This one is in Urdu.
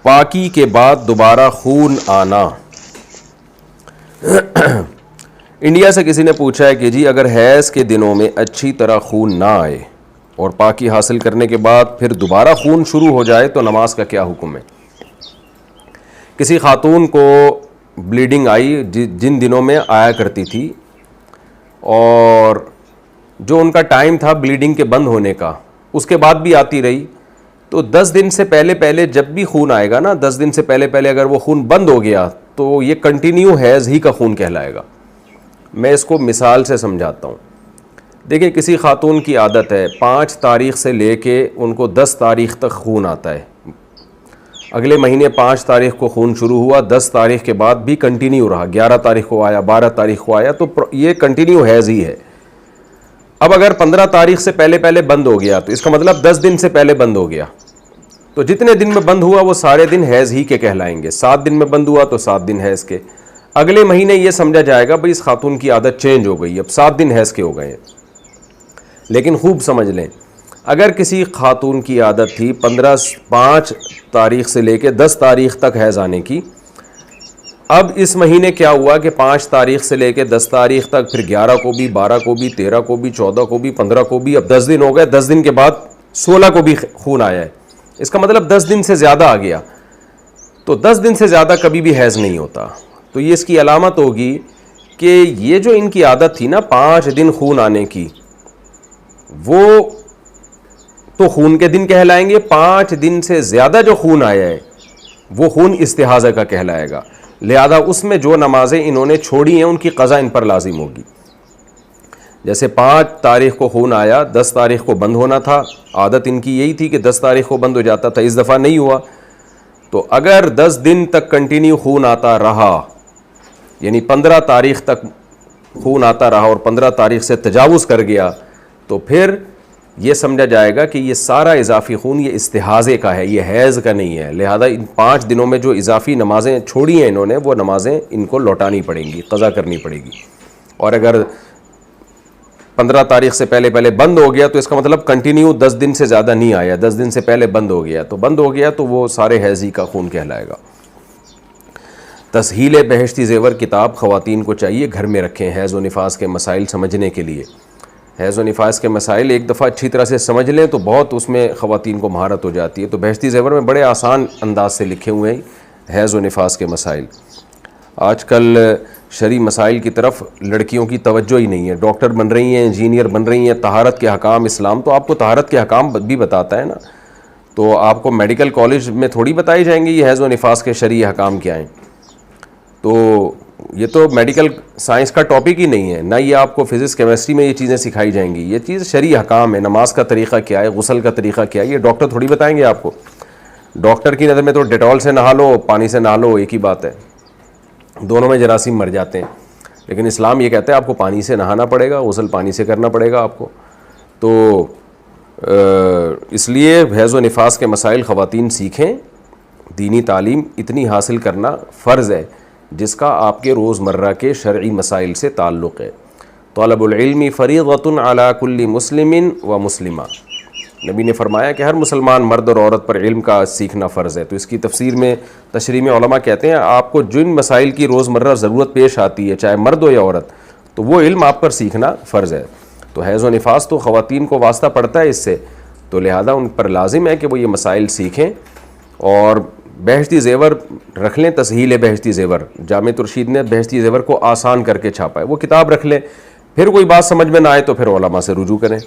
پاکی کے بعد دوبارہ خون آنا. انڈیا سے کسی نے پوچھا ہے کہ جی اگر حیض کے دنوں میں اچھی طرح خون نہ آئے اور پاکی حاصل کرنے کے بعد پھر دوبارہ خون شروع ہو جائے تو نماز کا کیا حکم ہے؟ کسی خاتون کو بلیڈنگ آئی جن دنوں میں آیا کرتی تھی، اور جو ان کا ٹائم تھا بلیڈنگ کے بند ہونے کا اس کے بعد بھی آتی رہی، تو 10 دن سے پہلے جب بھی خون آئے گا نا، 10 دن سے پہلے اگر وہ خون بند ہو گیا تو یہ کنٹینیو حیض ہی کا خون کہلائے گا. میں اس کو مثال سے سمجھاتا ہوں. دیکھیں کسی خاتون کی عادت ہے 5 تاریخ سے لے کے ان کو 10 تاریخ تک خون آتا ہے. اگلے مہینے 5 تاریخ کو خون شروع ہوا، 10 تاریخ کے بعد بھی کنٹینیو رہا، 11 تاریخ کو آیا، 12 تاریخ کو آیا، تو یہ کنٹینیو حیض ہی ہے. اب اگر 15 تاریخ سے پہلے بند ہو گیا تو اس کا مطلب 10 دن سے پہلے بند ہو گیا، تو جتنے دن میں بند ہوا وہ سارے دن حیض ہی کے کہلائیں گے. 7 دن میں بند ہوا تو 7 دن حیض کے. اگلے مہینے یہ سمجھا جائے گا بھئی اس خاتون کی عادت چینج ہو گئی، اب 7 دن حیض کے ہو گئے ہیں. لیکن خوب سمجھ لیں، اگر کسی خاتون کی عادت تھی 5 تاریخ سے لے کے 10 تاریخ تک حیض آنے کی، اب اس مہینے کیا ہوا کہ 5 تاریخ سے لے کے 10 تاریخ تک، پھر 11 کو بھی، 12 کو بھی، 13 کو بھی، 14 کو بھی، 15 کو بھی، اب 10 دن ہو گئے. 10 دن کے بعد 16 کو بھی خون آیا ہے، اس کا مطلب 10 دن سے زیادہ آ گیا. تو 10 دن سے زیادہ کبھی بھی حیض نہیں ہوتا. تو یہ اس کی علامت ہوگی کہ یہ جو ان کی عادت تھی نا 5 دن خون آنے کی، وہ تو خون کے دن کہلائیں گے. 5 دن سے زیادہ جو خون آیا ہے وہ خون استحاضہ کا کہلائے گا. لہذا اس میں جو نمازیں انہوں نے چھوڑی ہیں ان کی قضا ان پر لازم ہوگی. جیسے 5 تاریخ کو خون آیا، 10 تاریخ کو بند ہونا تھا، عادت ان کی یہی تھی کہ 10 تاریخ کو بند ہو جاتا تھا، اس دفعہ نہیں ہوا. تو اگر 10 دن تک کنٹینیو خون آتا رہا، یعنی 15 تاریخ تک خون آتا رہا اور 15 تاریخ سے تجاوز کر گیا، تو پھر یہ سمجھا جائے گا کہ یہ سارا اضافی خون یہ استحاضے کا ہے، یہ حیض کا نہیں ہے. لہذا ان 5 دنوں میں جو اضافی نمازیں چھوڑی ہیں انہوں نے، وہ نمازیں ان کو لوٹانی پڑیں گی، قضا کرنی پڑے گی. اور اگر 15 تاریخ سے پہلے بند ہو گیا تو اس کا مطلب کنٹینیو 10 دن سے زیادہ نہیں آیا، 10 دن سے پہلے بند ہو گیا تو وہ سارے حیضی کا خون کہلائے گا. تسہیل بہشتی زیور کتاب خواتین کو چاہیے گھر میں رکھیں حیض و نفاس کے مسائل سمجھنے کے لیے. حیض و نفاس کے مسائل ایک دفعہ اچھی طرح سے سمجھ لیں تو بہت اس میں خواتین کو مہارت ہو جاتی ہے. تو بہشتی زیور میں بڑے آسان انداز سے لکھے ہوئے ہیں حیض و نفاس کے مسائل. آج کل شرعی مسائل کی طرف لڑکیوں کی توجہ ہی نہیں ہے. ڈاکٹر بن رہی ہیں، انجینئر بن رہی ہیں، طہارت کے احکام اسلام تو آپ کو طہارت کے احکام بھی بتاتا ہے نا. تو آپ کو میڈیکل کالج میں تھوڑی بتائی جائیں گے یہ حیض و نفاس کے شرعی احکام کیا ہیں. تو یہ تو میڈیکل سائنس کا ٹاپک ہی نہیں ہے، نہ یہ آپ کو فزکس کیمسٹری میں یہ چیزیں سکھائی جائیں گی. یہ چیز شرعی احکام ہے. نماز کا طریقہ کیا ہے، غسل کا طریقہ کیا ہے، یہ ڈاکٹر تھوڑی بتائیں گے آپ کو. ڈاکٹر کی نظر میں تو ڈیٹول سے نہا لو، پانی سے نہا لو، ایک ہی بات ہے، دونوں میں جراثیم مر جاتے ہیں. لیکن اسلام یہ کہتا ہے آپ کو پانی سے نہانا پڑے گا، غسل پانی سے کرنا پڑے گا آپ کو. تو اس لیے حیض و نفاس کے مسائل خواتین سیکھیں. دینی تعلیم اتنی حاصل کرنا فرض ہے جس کا آپ کے روزمرہ کے شرعی مسائل سے تعلق ہے. طلب العلم فریضۃ علی کل مسلم و مسلمہ. نبی نے فرمایا کہ ہر مسلمان مرد اور عورت پر علم کا سیکھنا فرض ہے. تو اس کی تشریح میں علماء کہتے ہیں آپ کو جن مسائل کی روزمرہ ضرورت پیش آتی ہے چاہے مرد ہو یا عورت، تو وہ علم آپ پر سیکھنا فرض ہے. تو حیض و نفاس تو خواتین کو واسطہ پڑتا ہے اس سے، تو لہذا ان پر لازم ہے کہ وہ یہ مسائل سیکھیں. اور بہشتی زیور رکھ لیں. تسہیل بہشتی زیور، جامع ترشید نے بہشتی زیور کو آسان کر کے چھاپا ہے. وہ کتاب رکھ لیں. پھر کوئی بات سمجھ میں نہ آئے تو پھر علماء سے رجوع کریں.